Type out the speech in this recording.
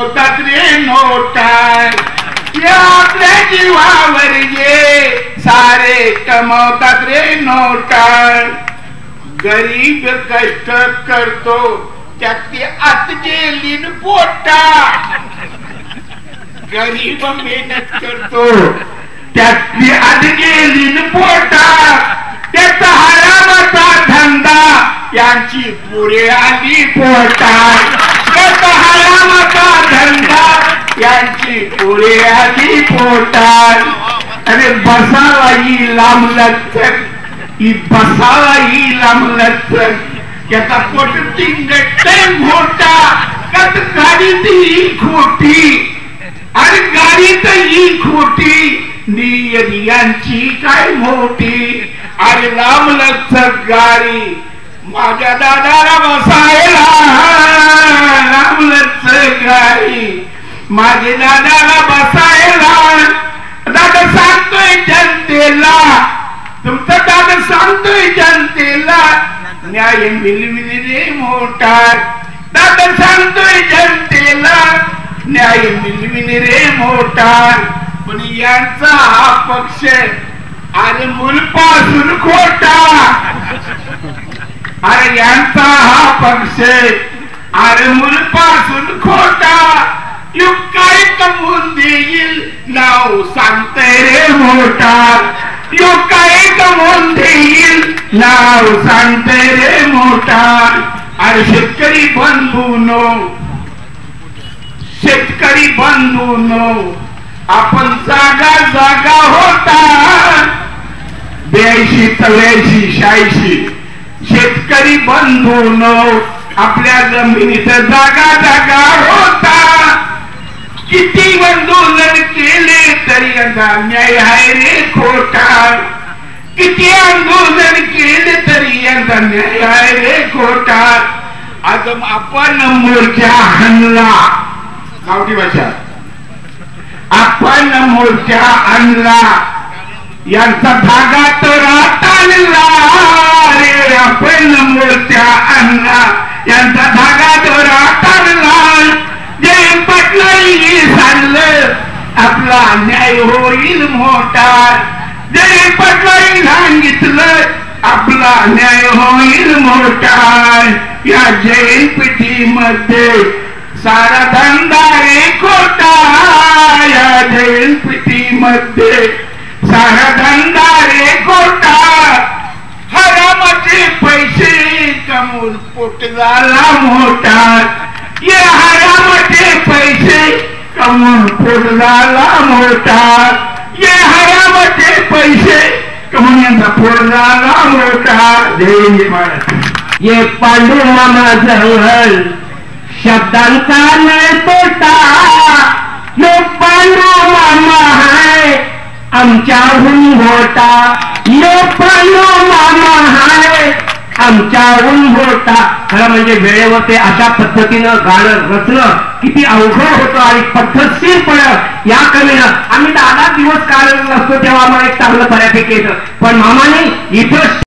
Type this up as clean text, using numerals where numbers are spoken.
कमवतात रे नोटा या आपल्या जीवावर ये सारे कमवतात रे नोटा गरीब कष्ट करतो त्यात आत गेली पोटा गरीब मेहनत करतो त्यातली आत गेली पोटा त्याचा हरामाचा धंदा यांची पुरे आली पोटा त्याचा हरामाचा धंदा यांची पुरे आली पोटा अरे बसावा ही लांब लचक ही बसावा ही लांब लचक त्याचा पोट तिंगटे मोठा त्यात गाडी ती खोटी अरे गाडी तर ही खोटी यांची काय मोठी अरे लांब लचक गाडी माझ्या दादाला बसायला लांब लचक गाडी माझ्या दादाला बसायला दादा सांगतोय जनतेला तुमचा दादा सांगतोय जनतेला न्याय मिळविली रे मोठा दादा सांगतोय जनतेला न्याय मिळविली रे मोठा पण यांचा हा पक्ष अरे मूलपासून खोटा अरे यांचा हा पक्ष अरे मूलपासून खोटा युग काय कमवून देईल नाव सांगतय रे मोठा युग काय कमवून देईल नाव सांगतय रे मोठा अरे शेतकरी बंधूनो शेतकरी बंधूनो आपण जागा जागा होता 82 83 86 शेतकरी बंधूनो आपल्या जमिनीत जागा जागा होता किती आंदोलन केले तरी अन्याय आहे रे खोटा किती आंदोलन केले तरी अन्याय आहे रे खोटा आज आपण मोर्चा आणला गावठी भाषा आपण मोर्चा आणला यांचा धागा तर आणला रे आपण मोर्चा आणला यांचा धागा तर आणला जय पटलाही सांगलं आपला अन्याय होईल मोठा जय पटलाही सांगितलं आपला अन्याय होईल मोठा या जैनपीठीमध्ये सारा धंदा रे खोटा या जैनपीठीमध्ये सारा धंदा रे खोटा हरामाचे पैसे कमवून पोट झाला मोठा ये हरामाचे पैसे कमवून पोट झाला मोठा ये हरामाचे पैसे कमवून यांचा पोट झाला मोठा जय महाराज ये पांडू मामा जवळ शब्दांचा नाही तोटा यो पांडू मामा हाय आमच्याहून मोठा यो पांडू मामा हाय आमच्याहून मोठा खरं म्हणजे वेळेवर ते अशा पद्धतीनं गाणं रचणं किती अवघड होतं आणि पद्धतशीरपणे या कमीनं आम्ही 10 दिवस कार्यरत असतो तेव्हा आम्हाला एक चांगलं बऱ्यापैकी येतं पण मामाने इथं